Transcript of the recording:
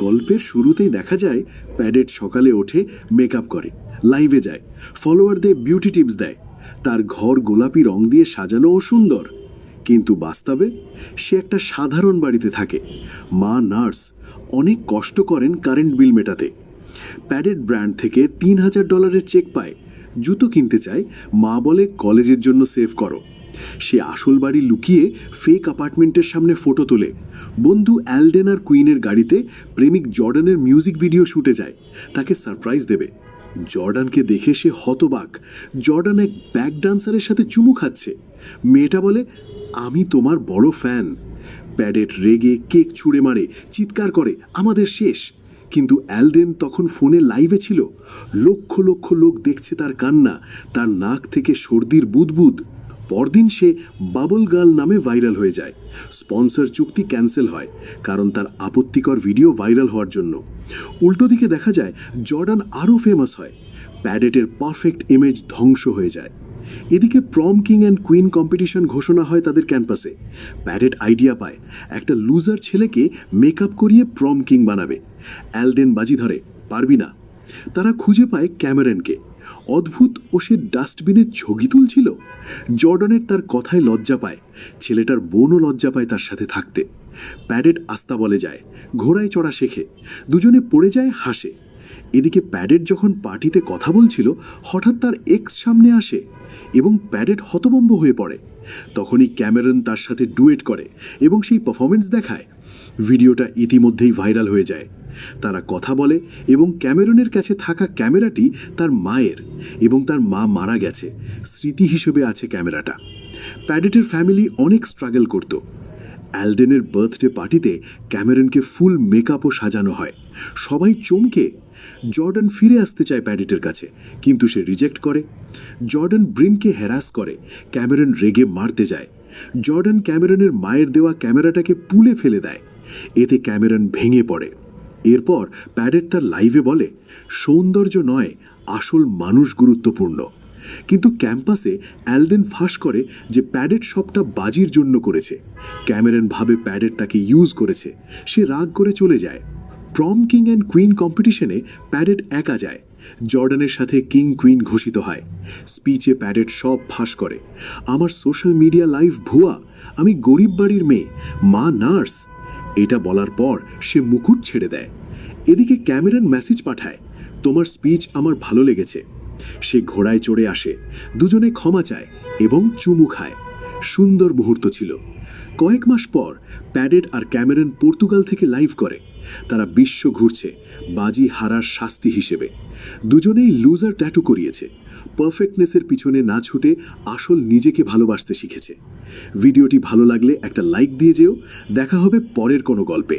গল্পের শুরুতেই দেখা যায় প্যাডেট সকালে ওঠে, মেকআপ করে, লাইভে যায়, ফলোয়ারদের বিউটি টিপস দেয়। তার ঘর গোলাপি রং দিয়ে সাজানো ও সুন্দর, কিন্তু বাস্তবে সে একটা সাধারণ বাড়িতে থাকে। মা নার্স, অনেক কষ্ট করেন কারেন্ট বিল মেটাতে। প্যাডেট ব্র্যান্ড থেকে $3000 চেক পায়, জুতো কিনতে চায়, মা বলে কলেজের জন্য সেভ করো। সে আসল বাড়ি লুকিয়ে ফেক অ্যাপার্টমেন্টের সামনে ফটো তোলে। বন্ধু অ্যালডেন আর কুইনের গাড়িতে প্রেমিক জর্ডানের মিউজিক ভিডিও শুটে যায়, তাকে সারপ্রাইজ দেবে। জর্ডানকে দেখে সে হতবাক। জর্ডান এক ব্যাক ডান্সারের সাথে চুমু খাচ্ছে। মেয়েটা বলে, আমি তোমার বড় ফ্যান। প্যাডেট রেগে কেক ছুঁড়ে মারে, চিৎকার করে, আমাদের শেষ। কিন্তু অ্যালডেন তখন ফোনে লাইভে ছিল। লক্ষ লক্ষ লোক দেখছে তার কান্না, তার নাক থেকে সর্দির বুদবুদ। পরদিন সে বাবল গার্ল নামে ভাইরাল হয়ে যায়। স্পন্সর চুক্তি ক্যান্সেল হয়, কারণ তার আপত্তিকর ভিডিও ভাইরাল হওয়ার জন্য। উল্টো দিকে দেখা যায় জর্ডান আরও ফেমাস হয়। প্যাডেটের পারফেক্ট ইমেজ ধ্বংস হয়ে যায়। এদিকে প্রম কিং অ্যান্ড কুইন কম্পিটিশন ঘোষণা হয় তাদের ক্যাম্পাসে। প্যাডেট আইডিয়া পায় একটা লুজার ছেলেকে মেকআপ করিয়ে প্রম কিং বানাবে। অ্যালডেন বাজি ধরে, পারবি না। তারা খুঁজে পায় ক্যামেরনকে। অদ্ভুত, ও সে ডাস্টবিনে ছবি তুলছিল। জর্ডানের তার কথায় লজ্জা পায়, ছেলেটার বোনও লজ্জা পায় তার সাথে থাকতে। প্যাডেট আস্তা বলে যায়, ঘোড়ায় চড়া শেখে। দুজনে পড়ে যায়, হাসে। এদিকে প্যাডেট যখন পার্টিতে কথা বলছিল, হঠাৎ তার এক্স সামনে আসে এবং প্যাডেট হতভম্ব হয়ে পড়ে। তখনই ক্যামেরন তার সাথে ডুয়েট করে এবং সেই পারফরমেন্স দেখায়। ভিডিওটা ইতিমধ্যেই ভাইরাল হয়ে যায়। তারা কথা বলে এবং ক্যামেরনের কাছে থাকা ক্যামেরাটি তার মায়ের, এবং তার মা মারা গেছে, স্মৃতি হিসেবে আছে ক্যামেরাটা। প্যাডেটের ফ্যামিলি অনেক স্ট্রাগল করত। অ্যালডেনের বার্থডে পার্টিতে ক্যামেরনকে ফুল মেকআপও সাজানো হয়। সবাই চমকে। জর্ডান ফিরে আসতে চায় প্যাডেটের কাছে, কিন্তু সে রিজেক্ট করে। জর্ডান ব্রিনকে হ্যারাস করে, ক্যামেরন রেগে মারতে যায়। জর্ডান ক্যামেরনের মায়ের দেওয়া ক্যামেরাটাকে পুলে ফেলে দেয়। এতে ক্যামেরন ভেঙে পড়ে। এরপর প্যাডেট তার লাইভে বলে, সৌন্দর্য নয়, আসল মানুষ গুরুত্বপূর্ণ। কিন্তু ক্যাম্পাসে অ্যালডেন ফাঁস করে যে প্যাডেট সবটা বাজির জন্য করেছে। ক্যামেরন ভাবে প্যাডেট তাকে ইউজ করেছে। সে রাগ করে চলে যায়। প্রম কিং অ্যান্ড কুইন কম্পিটিশনে প্যাডেট একা যায়। জর্ডানের সাথে কিং কুইন ঘোষিত হয়। স্পিচে প্যাডেট সব ফাঁস করে, আমার সোশ্যাল মিডিয়া লাইভ ভুয়া, আমি গরিব বাড়ির মেয়ে, মা নার্স। এটা বলার পর সে মুকুট ছেড়ে দেয়। এদিকে ক্যামেরন মেসেজ পাঠায়, তোমার স্পিচ আমার ভালো লেগেছে। সে ঘোড়ায় চড়ে আসে, দুজনে ক্ষমা চায় এবং চুমু খায়। সুন্দর মুহূর্ত ছিল। কয়েক মাস পর প্যাডেট আর ক্যামেরন পর্তুগাল থেকে লাইভ করে। তারা বিশ্ব ঘুরছে, বাজি হারার শাস্তি হিসেবে। দুজনেই লুজার ট্যাটু করিয়েছে। পারফেক্টনেসের পিছনে না ছুটে আসল নিজেকে ভালোবাসতে শিখেছে। ভিডিওটি ভালো লাগলে একটা লাইক দিয়ে যেও। দেখা হবে পরের কোনো গল্পে।